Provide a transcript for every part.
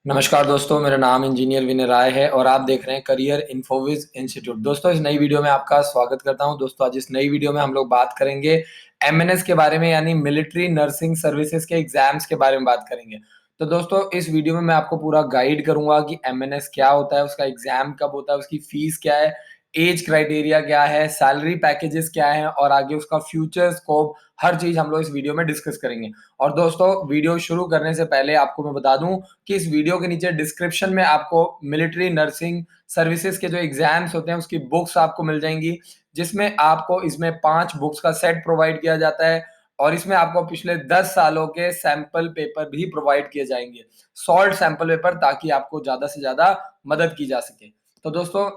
नमस्कार दोस्तों, मेरा नाम इंजीनियर विनय राय है और आप देख रहे हैं करियर इन्फोविज इंस्टीट्यूट। दोस्तों, इस नई वीडियो में आपका स्वागत करता हूं। दोस्तों, आज इस नई वीडियो में हम लोग बात करेंगे एमएनएस के बारे में, यानी मिलिट्री नर्सिंग सर्विसेज के एग्जाम्स के बारे में बात करेंगे। तो दोस्तों, इस वीडियो में मैं आपको पूरा गाइड करूंगा कि एमएनएस क्या होता है, उसका एग्जाम कब होता है, उसकी फीस क्या है, एज क्राइटेरिया क्या है, सैलरी पैकेजेस क्या है और आगे उसका फ्यूचर स्कोप, हर चीज हम लोग इस वीडियो में डिस्कस करेंगे। और दोस्तों, वीडियो शुरू करने से पहले आपको मैं बता दूं कि इस वीडियो के नीचे डिस्क्रिप्शन में आपको मिलिट्री नर्सिंग सर्विसेज के जो एग्जाम्स होते हैं उसकी बुक्स आपको मिल जाएंगी, जिसमें आपको इसमें 5 बुक्स का सेट प्रोवाइड किया जाता है और इसमें आपको पिछले 10 सालों के सैंपल पेपर भी प्रोवाइड किए जाएंगे, सॉल्ड सैंपल पेपर, ताकि आपको ज्यादा से ज्यादा मदद की जा सके। तो दोस्तों,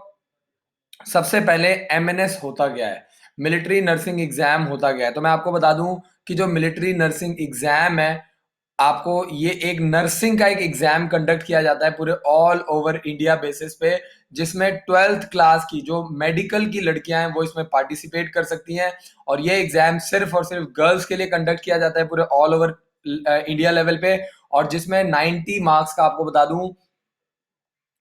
सबसे पहले एमएनएस होता क्या है, मिलिट्री नर्सिंग एग्जाम होता क्या है। तो मैं आपको बता दूं कि जो मिलिट्री नर्सिंग एग्जाम है, आपको ये एक नर्सिंग का एक एग्जाम कंडक्ट किया जाता है पूरे ऑल ओवर इंडिया बेसिस पे, जिसमें 12th क्लास की जो मेडिकल की लड़कियां हैं वो इसमें पार्टिसिपेट कर सकती हैं। और ये एग्जाम सिर्फ और सिर्फ गर्ल्स के लिए कंडक्ट किया जाता है पूरे ऑल ओवर इंडिया लेवल पे। और जिसमें 90 मार्क्स का, आपको बता दूं,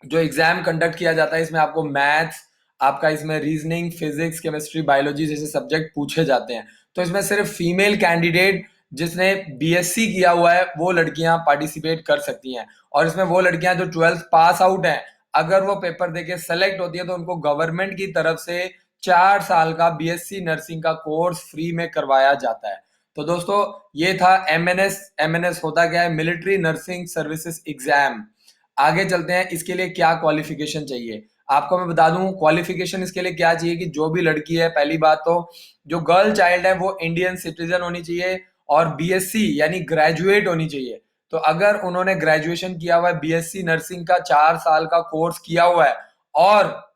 जो एग्जाम कंडक्ट किया जाता है, इसमें आपको मैथ्स, आपका इसमें रीजनिंग, फिजिक्स, केमिस्ट्री, बायोलॉजी जैसे सब्जेक्ट पूछे जाते हैं। तो इसमें सिर्फ फीमेल कैंडिडेट जिसने बीएससी किया हुआ है वो लड़कियां पार्टिसिपेट कर सकती हैं। और इसमें वो लड़कियां जो 12th पास आउट हैं, अगर वो पेपर देके सेलेक्ट होती है तो उनको गवर्नमेंट की तरफ से 4 साल का बीएससी नर्सिंग का कोर्स फ्री में करवाया जाता है। तो दोस्तों, ये था एमएनएस। एमएनएस होता क्या है, मिलिट्री नर्सिंग सर्विसेज एग्जाम। आगे चलते हैं, इसके लिए क्या क्वालिफिकेशन चाहिए। आपको मैं बता दूं क्वालिफिकेशन इसके लिए क्या चाहिए, कि जो भी लड़की है, पहली बात तो जो गर्ल चाइल्ड है वो इंडियन सिटीजन होनी चाहिए और बीएससी यानी ग्रेजुएट होनी चाहिए। तो अगर उन्होंने ग्रेजुएशन किया हुआ है, बीएससी नर्सिंग का 4 साल का कोर्स किया हुआ है, और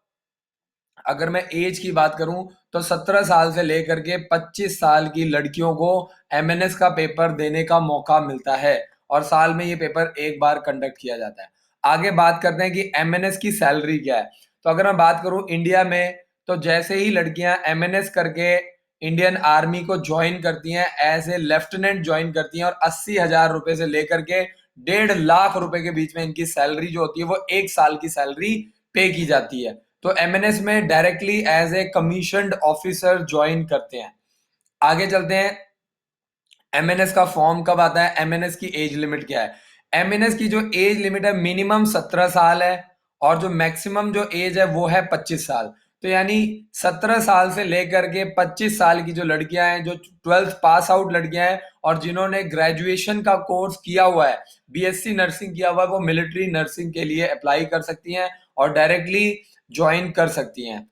अगर मैं एज की बात करूं तो 17 साल से लेकर के 25 साल की लड़कियों को एमएनएस का पेपर देने का मौका मिलता है और साल में ये पेपर एक बार कंडक्ट किया जाता है। आगे बात करते हैं कि एमएनएस की सैलरी क्या है। तो अगर मैं बात करूं इंडिया में, तो जैसे ही लड़कियां एमएनएस करके इंडियन आर्मी को ज्वाइन करती हैं, एज ए लेफ्टिनेंट ज्वाइन करती हैं, और 80,000 रुपए से लेकर के 1.5 लाख रुपए के बीच में इनकी सैलरी जो होती है वो एक साल की सैलरी पे की जाती है। तो एमएनएस में directly as a commissioned officer join करते हैं। आगे चलते हैं, एमएनएस का फॉर्म कब आता है, एमएनएस की एज लिमिट क्या है। एमएनएस की जो एज लिमिट है मिनिमम 17 साल है और जो मैक्सिमम जो एज है वो है 25 साल। तो यानी 17 साल से लेकर के 25 साल की जो लड़कियां हैं, जो 12th पास आउट लड़कियां हैं और जिन्होंने ग्रेजुएशन का कोर्स किया हुआ है, बीएससी नर्सिंग किया हुआ है, वो मिलिट्री नर्सिंग के लिए अप्लाई कर सकती हैं और डायरेक्टली ज्वाइन कर सकती हैं।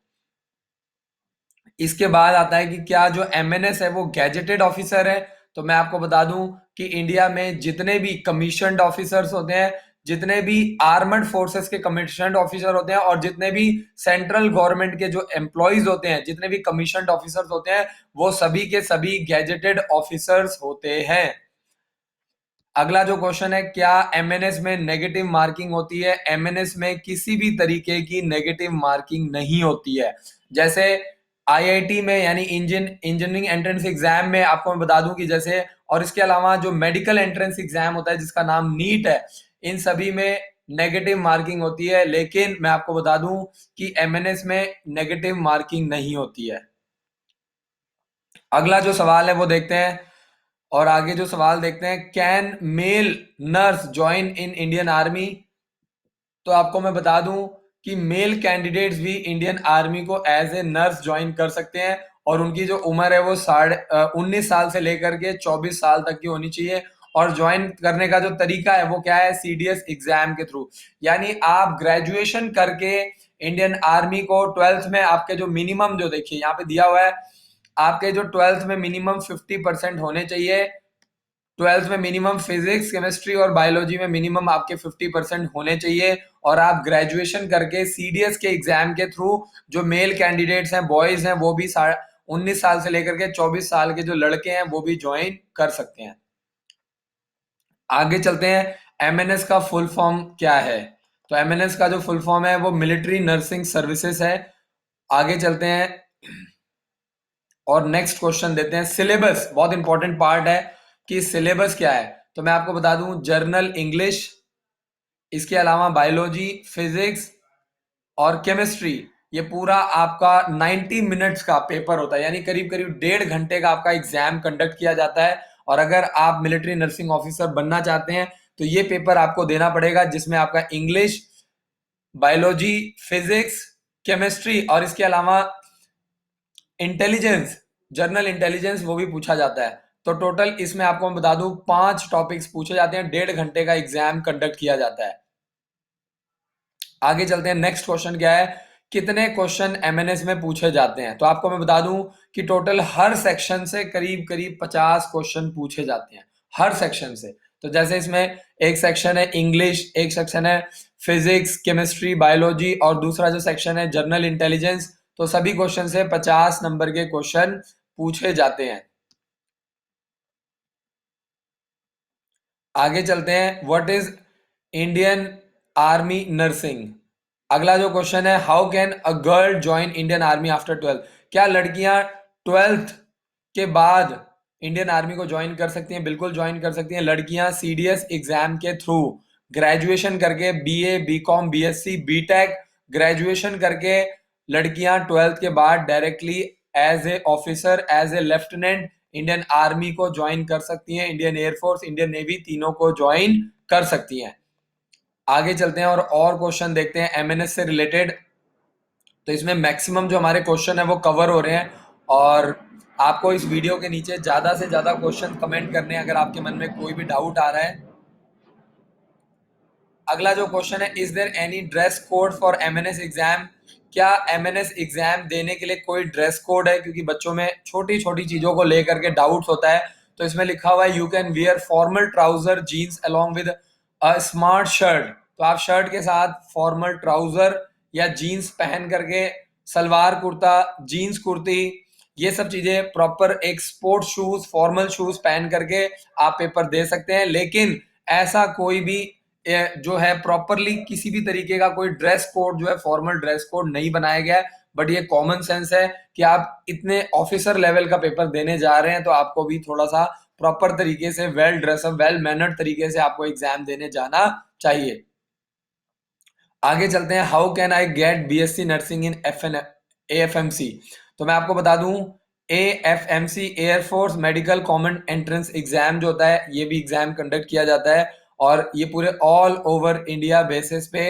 इसके बाद आता है कि क्या जो एमएनएस है वो गैजेटेड ऑफिसर है। तो मैं आपको बता दूं कि इंडिया में जितने भी कमीशन्ड ऑफिसर्स होते हैं, जितने भी आर्मड फोर्सेस के कमीशन्ड ऑफिसर होते हैं और जितने भी सेंट्रल गवर्नमेंट के जो एम्प्लॉयज होते हैं, जितने भी कमीशन्ड ऑफिसर्स होते हैं, वो सभी के सभी गैजेटेड ऑफिसर्स होते हैं। अगला जो क्वेश्चन है, क्या एमएनएस में नेगेटिव मार्किंग होती है। एमएनएस में किसी भी तरीके की नेगेटिव मार्किंग नहीं होती है। जैसे आईआईटी में, यानी इंजीनियरिंग एंट्रेंस एग्जाम में, आपको मैं बता दूं कि जैसे, और इसके अलावा जो मेडिकल एंट्रेंस एग्जाम होता है जिसका नाम नीट है, इन सभी में नेगेटिव मार्किंग होती है। लेकिन मैं आपको बता दूं कि एमएनएस में नेगेटिव मार्किंग नहीं होती है। अगला जो सवाल है वो देखते हैं, और आगे जो सवाल देखते हैं, can male nurse join in Indian army. तो आपको मैं बता दूं कि मेल कैंडिडेट्स भी इंडियन आर्मी को एज ए नर्स ज्वाइन कर सकते हैं और उनकी जो उम्र है वो 19 साल से लेकर के 24 साल तक की होनी चाहिए। और ज्वाइन करने का जो तरीका है वो क्या है, सीडीएस एग्जाम के थ्रू। यानी आप ग्रेजुएशन करके इंडियन आर्मी को 12th में आपके जो मिनिमम, जो देखिए यहाँ पे दिया हुआ है, आपके जो 12th में मिनिमम 50% होने चाहिए। 12th में मिनिमम फिजिक्स, केमिस्ट्री और बायोलॉजी में मिनिमम आपके 50% होने चाहिए। और आप ग्रेजुएशन करके सीडीएस के एग्जाम के थ्रू, जो मेल कैंडिडेट्स हैं, बॉयज हैं, वो भी 19 साल से लेकर के 24 साल के जो लड़के हैं वो भी ज्वाइन कर सकते हैं। आगे चलते हैं, एमएनएस का फुल फॉर्म क्या है। तो एमएनएस का जो फुल फॉर्म है वो मिलिट्री नर्सिंग सर्विसेज है। आगे चलते हैं और नेक्स्ट क्वेश्चन देते हैं। सिलेबस बहुत इंपॉर्टेंट पार्ट है कि सिलेबस क्या है। तो मैं आपको बता दूं, जर्नल इंग्लिश, इसके अलावा बायोलॉजी, फिजिक्स और केमिस्ट्री, ये पूरा आपका 90 मिनट्स का पेपर होता है, यानी करीब करीब 1.5 घंटे का आपका एग्जाम कंडक्ट किया जाता है। और अगर आप मिलिट्री नर्सिंग ऑफिसर बनना चाहते हैं तो ये पेपर आपको देना पड़ेगा, जिसमें आपका इंग्लिश, बायोलॉजी, फिजिक्स, केमिस्ट्री और इसके अलावा इंटेलिजेंस, जर्नल इंटेलिजेंस वो भी पूछा जाता है। तो टोटल इसमें आपको मैं बता दूं 5 टॉपिक्स पूछे जाते हैं, 1.5 घंटे का एग्जाम कंडक्ट किया जाता है। आगे चलते हैं, नेक्स्ट क्वेश्चन क्या है, कितने क्वेश्चन एमएनएस में पूछे जाते हैं। तो आपको मैं बता दूं कि टोटल हर सेक्शन से करीब करीब 50 क्वेश्चन पूछे जाते हैं, हर सेक्शन से। तो जैसे इसमें एक सेक्शन है इंग्लिश, एक सेक्शन है फिजिक्स, केमिस्ट्री, बायोलॉजी और दूसरा जो सेक्शन है जनरल इंटेलिजेंस। तो सभी क्वेश्चन से 50 नंबर के क्वेश्चन पूछे जाते हैं। आगे चलते हैं, what is Indian army nursing. अगला जो क्वेश्चन है, how can a girl join Indian army after 12। क्या लड़कियां 12th के बाद इंडियन आर्मी को ज्वाइन कर सकती हैं? बिल्कुल ज्वाइन कर सकती हैं। लड़कियां सीडीएस एग्जाम के थ्रू ग्रेजुएशन करके, BA, BCom, BSc, BTech graduation करके लड़कियां 12th के बाद directly as a officer, as a lieutenant Indian army को ज्वाइन कर सकती हैं। इंडियन एयरफोर्स, इंडियन नेवी, तीनों को ज्वाइन कर सकती हैं। आगे चलते हैं और क्वेश्चन देखते हैं एमएनएस से रिलेटेड। तो इसमें मैक्सिमम जो हमारे क्वेश्चन है वो कवर हो रहे हैं, और आपको इस वीडियो के नीचे ज्यादा से ज्यादा क्वेश्चन कमेंट करने हैं अगर आपके मन में कोई भी डाउट आ रहा है। अगला जो क्वेश्चन है, is there any dress code for MNS exam. क्या एमएनएस एग्जाम देने के लिए कोई ड्रेस कोड है? क्योंकि बच्चों में छोटी छोटी चीजों को लेकर के डाउट्स होता है। तो इसमें लिखा हुआ है, you can wear formal trouser jeans along with a smart shirt. तो आप शर्ट के साथ फॉर्मल ट्राउजर या जीन्स पहन करके, सलवार कुर्ता, जीन्स कुर्ती, ये सब चीजें प्रॉपर एक स्पोर्ट्स शूज, फॉर्मल शूज पहन करके आप पेपर दे सकते हैं। लेकिन ऐसा कोई भी जो है प्रॉपरली किसी भी तरीके का कोई ड्रेस कोड जो है, फॉर्मल ड्रेस कोड नहीं बनाया गया है। बट ये कॉमन सेंस है कि आप इतने ऑफिसर लेवल का पेपर देने जा रहे हैं, तो आपको भी थोड़ा सा प्रॉपर तरीके से, वेल ड्रेसअप, वेल मैनर्ड तरीके से आपको एग्जाम देने जाना चाहिए। आगे चलते हैं, how can I get BSc nursing in AFMC. तो मैं आपको बता दूं, AFMC air force medical common entrance exam जो होता है, ये भी एग्जाम कंडक्ट किया जाता है, और ये पूरे ऑल ओवर इंडिया बेसिस पे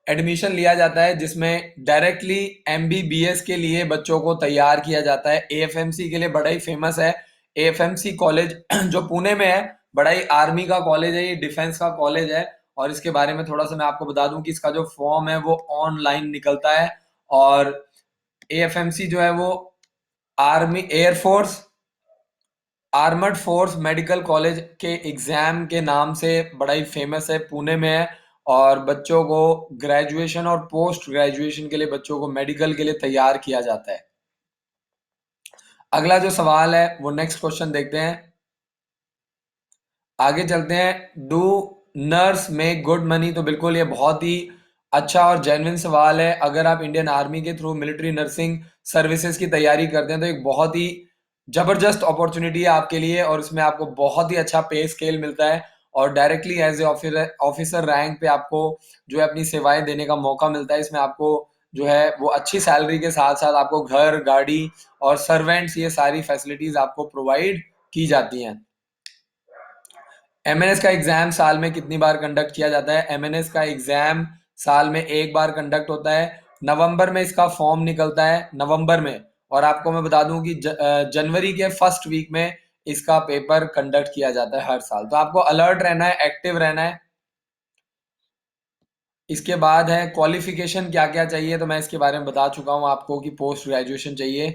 एडमिशन लिया जाता है, जिसमें डायरेक्टली एमबीबीएस के लिए बच्चों को तैयार किया जाता है। एएफएमसी के लिए बड़ा ही फेमस है एएफएमसी कॉलेज जो पुणे में है, बड़ा ही आर्मी का कॉलेज है, ये डिफेंस का कॉलेज है। और इसके बारे में थोड़ा सा मैं आपको बता दूं कि इसका जो फॉर्म है वो ऑनलाइन निकलता है, और एएफएमसी जो है वो army air force armoured force medical college के एग्जाम के नाम से बड़ा ही फेमस है, पुणे में है। और बच्चों को ग्रेजुएशन और पोस्ट ग्रेजुएशन के लिए बच्चों को मेडिकल के लिए तैयार किया जाता है। अगला जो सवाल है वो नेक्स्ट क्वेश्चन देखते हैं। आगे चलते हैं, do nurse make good money. तो बिल्कुल ये बहुत ही अच्छा और जेन्युइन सवाल है। अगर आप इंडियन आर्मी के थ्रू मिलिट्री नर्सिंग सर्विसेज की तैयारी करते हैं तो एक बहुत ही जबरदस्त अपॉर्चुनिटी है आपके लिए, और इसमें आपको बहुत ही अच्छा पे स्केल मिलता है, और directly as a officer rank पे आपको जो है अपनी सेवाएं देने का मौका मिलता है। इसमें आपको जो है वो अच्छी सैलरी के साथ साथ आपको घर, गाड़ी और सर्वेंट्स, ये सारी फैसिलिटीज आपको प्रोवाइड की जाती हैं। एमएनएस का एग्जाम साल में कितनी बार कंडक्ट किया जाता है? एमएनएस का एग्जाम साल में एक बार कंडक्ट होता है। नवंबर में इसका फॉर्म निकलता है, नवंबर में। और आपको मैं बता दूं कि जनवरी के फर्स्ट वीक में इसका पेपर कंडक्ट किया जाता है हर साल। तो आपको अलर्ट रहना है, एक्टिव रहना है। इसके बाद है क्वालिफिकेशन क्या क्या चाहिए, तो मैं इसके बारे में बता चुका हूं आपको कि पोस्ट ग्रेजुएशन चाहिए।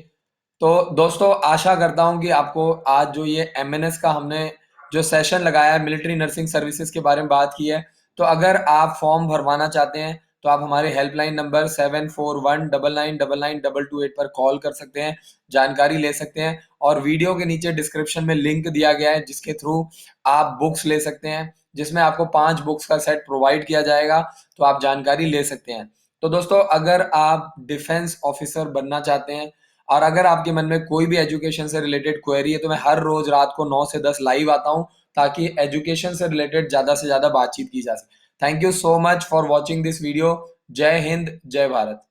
तो दोस्तों, आशा करता हूं कि आपको आज जो ये एमएनएस का हमने जो सेशन लगाया है, मिलिट्री नर्सिंग सर्विसेज के बारे में बात की है, तो अगर आप फॉर्म भरवाना चाहते हैं तो आप हमारे हेल्पलाइन नंबर 7419992228 पर कॉल कर सकते हैं, जानकारी ले सकते हैं। और वीडियो के नीचे डिस्क्रिप्शन में लिंक दिया गया है, जिसके थ्रू आप बुक्स ले सकते हैं, जिसमें आपको 5 बुक्स का सेट प्रोवाइड किया जाएगा, तो आप जानकारी ले सकते हैं। तो दोस्तों, अगर आप डिफेंस ऑफिसर बनना चाहते हैं, और अगर आपके मन में कोई भी एजुकेशन से रिलेटेड क्वेरी है, तो मैं हर रोज रात को 9 से 10 लाइव आता हूं, ताकि एजुकेशन से रिलेटेड ज़्यादा से ज़्यादा बातचीत की जा सके। Thank you so much for watching this video. जय हिंद, जय भारत।